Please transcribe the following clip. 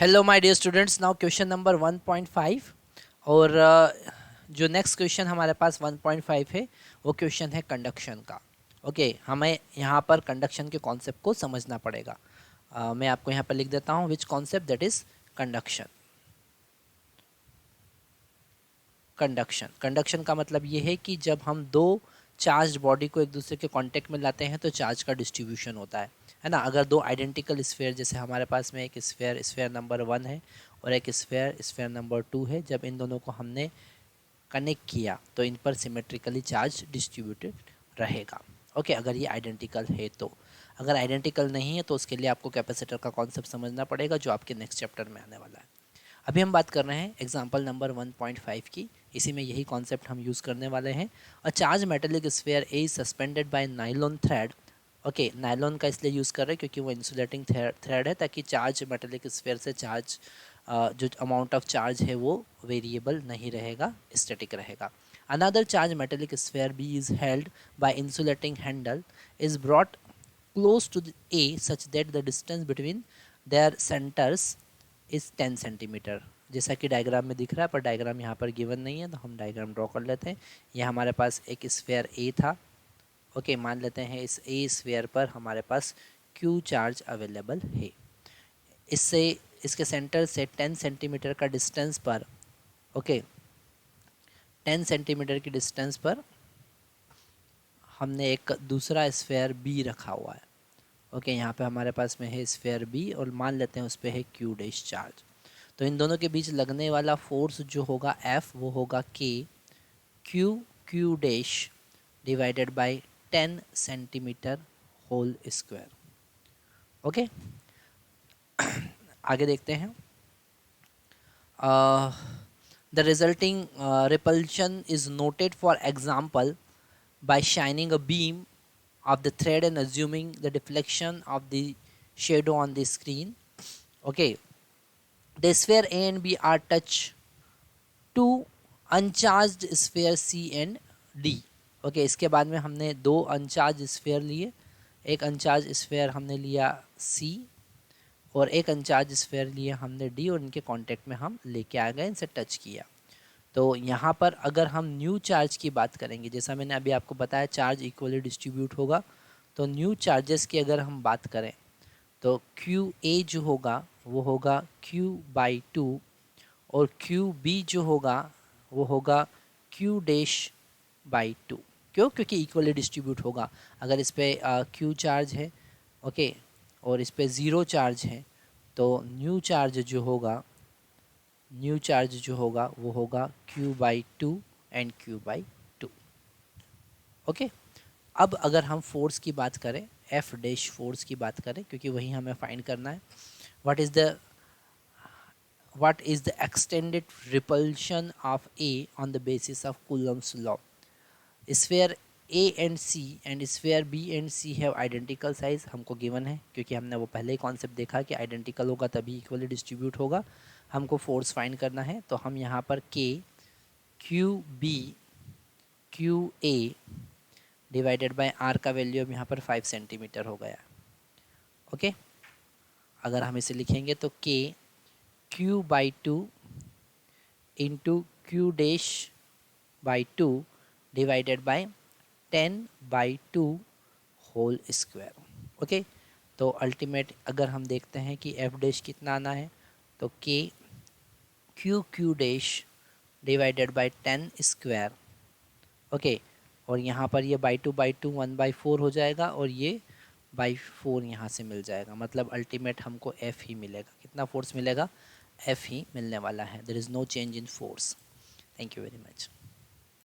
Hello my dear students, now question number 1.5 और जो next question हमारे पास 1.5 है वो क्वेश्चन है कंडक्शन का। ओके, हमें यहाँ पर कंडक्शन के कॉन्सेप्ट को समझना पड़ेगा। मैं आपको यहाँ पर लिख देता हूँ विच concept that is conduction. Conduction का मतलब ये है कि जब हम दो चार्ज बॉडी को एक दूसरे के कांटेक्ट में लाते हैं तो चार्ज का डिस्ट्रीब्यूशन होता है ना। अगर दो आइडेंटिकल स्फीयर, जैसे हमारे पास में एक स्फीयर नंबर 1 है और एक स्फीयर नंबर 2 है, जब इन दोनों को हमने कनेक्ट किया तो इन पर सिमेट्रिकली चार्ज डिस्ट्रीब्यूटेड रहेगा। ओके, अगर ये आइडेंटिकल है तो। अगर आइडेंटिकल नहीं है तो उसके लिए आपको कैपेसिटर का कॉन्सेप्ट समझना पड़ेगा, जो आपके नेक्स्ट चैप्टर में आने वाला है। अभी हम बात कर रहे हैं एग्जाम्पल नंबर 1.5 की। इसी में यही कॉन्सेप्ट हम यूज़ करने वाले हैं। A charge metallic sphere is suspended bye nylon thread. Okay, nylon का इसलिए यूज़ कर रहे हैं क्योंकि वो इंसुलेटिंग थ्रेड है, ताकि चार्ज मेटेलिक स्फीयर से चार्ज जो अमाउंट ऑफ चार्ज है वो वेरिएबल नहीं रहेगा, स्टैटिक रहेगा। Another charge metallic sphere B is held by insulating handle is brought close to the A such that the distance between their centers is 10 centimetre. जैसा कि diagram में दिख रहा है, पर डायग्राम यहाँ पर गिवन नहीं है तो हम डायग्राम ड्रॉ कर लेते हैं। यह हमारे पास एक स्फीयर A था। ओके, मान लेते हैं इस A स्फीयर पर हमारे पास Q चार्ज अवेलेबल है। इससे इसके सेंटर से 10 सेंटीमीटर का डिस्टेंस पर, ओके, 10 सेंटीमीटर की डिस्टेंस पर हमने एक दूसरा स्फीयर B रखा हुआ है। ओके, यहाँ पे हमारे पास में है स्फीयर B और मान लेते हैं उस पर है Q डैश चार्ज। तो इन दोनों के बीच लगने वाला फोर्स जो होगा F, वो होगा K Q dash divided by 10 centimetre whole square. Okay, आगे देखते हैं। The resulting repulsion is noted for example by shining a beam of the thread and assuming the deflection of the shadow on the screen. Okay, the sphere A and B are touched to uncharged sphere C and D. Okay, इसके बाद में हमने दो अनचार्ज sphere लिए। एक अनचार्ज sphere हमने लिया C और एक अनचार्ज स्फीयर लिया हमने D, और इनके कांटेक्ट में हम लेके आ गए, इनसे टच किया। तो यहाँ पर अगर हम न्यू चार्ज की बात करेंगे, जैसा मैंने अभी आपको बताया चार्ज इक्वली डिस्ट्रीब्यूट होगा, तो न्यू चार्जेस की अगर हम बात करें तो क्यू ए जो होगा वो होगा Q/2 और QB जो होगा वो होगा Q'/2। क्यों? क्योंकि इक्वली डिस्ट्रीब्यूट होगा। अगर इस पर Q चार्ज है, ओके, और इस पर ज़ीरो चार्ज है, तो न्यू चार्ज जो होगा वो होगा Q/2 एंड Q/2। ओके, अब अगर हम फोर्स की बात करें, F डैश फोर्स की बात करें, क्योंकि वही हमें फाइंड करना है। What is the extended repulsion of A on the basis of Coulomb's law. Sphere A and C and sphere B and C have identical size, हमको गिवन है क्योंकि हमने वो पहले ही कॉन्सेप्ट देखा कि आइडेंटिकल होगा तभी इक्वली डिस्ट्रीब्यूट होगा। हमको फोर्स फाइंड करना है, तो हम यहाँ पर K QB QA divided by R का वैल्यू अब यहाँ पर 5 सेंटीमीटर हो गया। ओके, अगर हम इसे लिखेंगे तो K Q/2 into Q'/2 divided by 10/2 whole square. Okay, तो अल्टीमेट अगर हम देखते हैं कि F डैश कितना आना है, तो K Q dash divided by 10 square. Okay, और यहाँ पर ये बाई टू 1/4 हो जाएगा और ये बाई 4 यहाँ से मिल जाएगा। मतलब अल्टीमेट हमको F ही मिलेगा। कितना फोर्स मिलेगा? F ही मिलने वाला है। There is no change in force. Thank you very much.